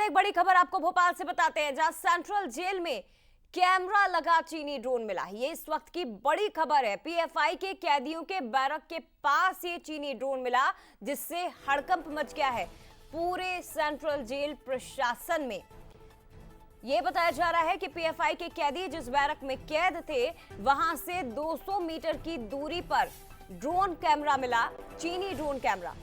एक बड़ी खबर आपको भोपाल से बताते हैं, जहां सेंट्रल जेल में कैमरा लगा चीनी ड्रोन मिला। ये इस वक्त की बड़ी खबर है। पीएफआई के कैदियों के बैरक के पास ये चीनी ड्रोन मिला, जिससे हड़कंप मच गया है पूरे सेंट्रल जेल प्रशासन में। यह बताया जा रहा है कि पीएफआई के कैदी जिस बैरक में कैद थे, वहां से 200 मीटर की दूरी पर ड्रोन कैमरा मिला, चीनी ड्रोन कैमरा।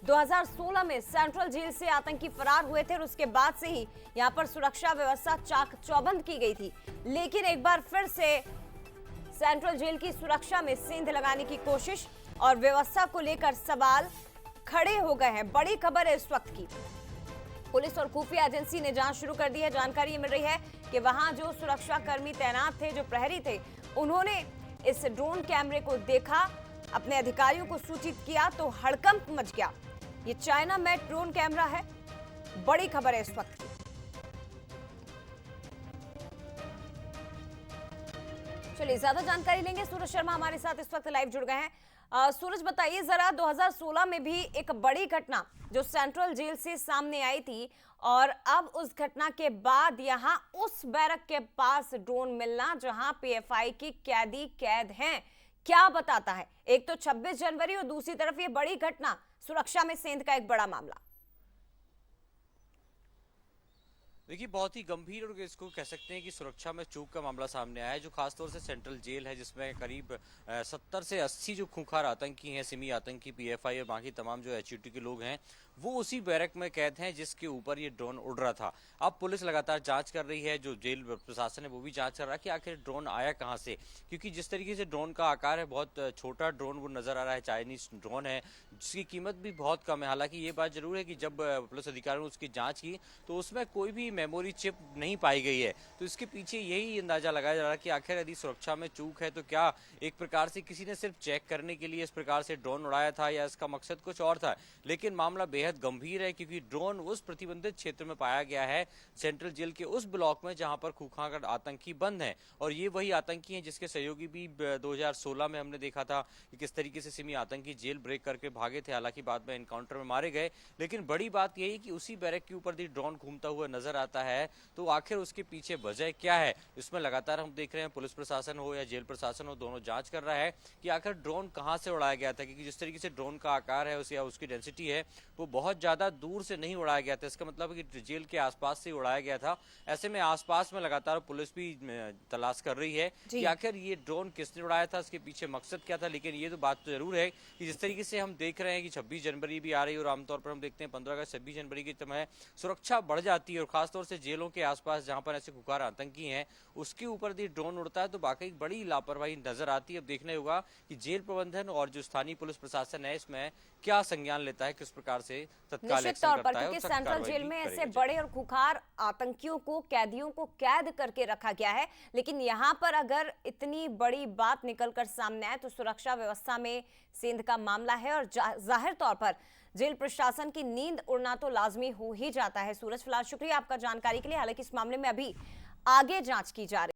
2016 में सेंट्रल जेल से आतंकी फरार हुए थे और उसके बाद से ही यहां पर सुरक्षा व्यवस्था चाक चौबंद की गई थी। लेकिन एक बार फिर से सेंट्रल जेल की सुरक्षा में सेंध लगाने की कोशिश और व्यवस्था को लेकर सवाल खड़े हो गए हैं। बड़ी खबर है इस वक्त की। पुलिस और खुफिया एजेंसी ने जांच शुरू कर दी है। जानकारी मिल रही है कि वहां जो सुरक्षा कर्मी तैनात थे, जो प्रहरी थे, उन्होंने इस ड्रोन कैमरे को देखा, अपने अधिकारियों को सूचित किया तो हड़कंप मच गया। ये चाइना मेड ड्रोन कैमरा है। बड़ी खबर है इस वक्त की। चलिए ज्यादा जानकारी लेंगे। सूरज शर्मा हमारे साथ इस वक्त लाइव जुड़ गए हैं। सूरज, बताइए जरा, 2016 में भी एक बड़ी घटना जो सेंट्रल जेल से सामने आई थी, और अब उस घटना के बाद यहां उस बैरक के पास ड्रोन मिलना जहां पीएफआई की कैदी कैद हैं, क्या बताता है? एक तो 26 जनवरी और दूसरी तरफ ये बड़ी घटना, सुरक्षा में सेंध का एक बड़ा मामला। देखिए, बहुत ही गंभीर और इसको कह सकते हैं कि सुरक्षा में चूक का मामला सामने आया है, जो खासतौर से सेंट्रल जेल है, जिसमें करीब 70 से 80 जो खूंखार आतंकी हैं, सिमी आतंकी, पीएफआई और बाकी तमाम जो एचयूटी के लोग हैं, वो उसी बैरक में कैद हैं जिसके ऊपर ये ड्रोन उड़ रहा था। अब पुलिस लगातार जांच कर रही है, जो जेल प्रशासन है वो भी जांच कर रहा है कि आखिर ड्रोन आया कहां से, क्योंकि जिस तरीके से ड्रोन का आकार है, बहुत छोटा ड्रोन वो नजर आ रहा है, चाइनीज ड्रोन है, जिसकी कीमत भी बहुत कम है। हालांकि ये बात जरूर है कि जब पुलिस अधिकारियों ने उसकी जांच की तो उसमें कोई भी मेमोरी चिप नहीं पाई गई है। तो इसके पीछे यही अंदाजा लगाया जा रहा है कि आखिर यदि सुरक्षा में चूक है तो क्या एक प्रकार से किसी ने सिर्फ चेक करने के लिए इस प्रकार से ड्रोन उड़ाया था, या इसका मकसद कुछ और था। लेकिन मामला बेहद गंभीर है, क्योंकि ड्रोन उस प्रतिबंधित क्षेत्र में पाया गया है, सेंट्रल जेल के उस ब्लॉक में जहां पर खूंखार आतंकी बंद हैं। और ये वही आतंकी हैं जिसके सहयोगी भी 2016 में हमने देखा था कि किस तरीके से सिमी आतंकी जेल ब्रेक करके भागे थे। हालांकि बाद में एनकाउंटर में मारे गए। लेकिन बड़ी बात यही कि उसी बैरक के ऊपर भी ड्रोन घूमता हुआ नजर आता है। तो आखिर उसके पीछे वजह क्या है, इसमें लगातार हम देख रहे हैं पुलिस प्रशासन हो या जेल प्रशासन हो, दोनों जांच कर रहा है कि आखिर ड्रोन कहां से उड़ाया गया था। क्योंकि जिस तरीके से ड्रोन का आकार है या उसकी डेंसिटी है, वो बहुत ज्यादा दूर से नहीं उड़ाया गया था। इसका मतलब है कि जेल के आसपास से उड़ाया गया था। ऐसे में आसपास में लगातार पुलिस भी तलाश कर रही है कि आखिर ये ड्रोन किसने उड़ाया था, इसके पीछे मकसद क्या था। लेकिन ये तो बात तो जरूर है कि जिस तरीके से हम देख रहे हैं कि 26 जनवरी भी आ रही है, और आमतौर पर हम देखते हैं 15 अगस्त 26 जनवरी की समय सुरक्षा बढ़ जाती है, और खासतौर से जेलों के आसपास जहां पर ऐसे खुखार आतंकी हैं, उसके ऊपर भी ड्रोन उड़ता है, तो वाकई बड़ी लापरवाही नजर आती है। अब देखने होगा कि जेल प्रबंधन और जो स्थानीय पुलिस प्रशासन है, इसमें क्या संज्ञान लेता है, किस प्रकार से तत्काल एक्शन करता है। क्योंकि सेंट्रल जेल में ऐसे बड़े और खुखार आतंकियों को, कैदियों को कैद करके रखा गया है। लेकिन यहां पर अगर इतनी बड़ी बात निकलकर सामने आए तो सुरक्षा व्यवस्था में सेंध का मामला है, और जाहिर तौर पर जेल प्रशासन की नींद उड़ना तो लाजमी हो ही जाता है। सूरज, फिलहाल शुक्रिया आपका जानकारी के लिए। हालांकि इस मामले में अभी आगे जांच की जा रही है।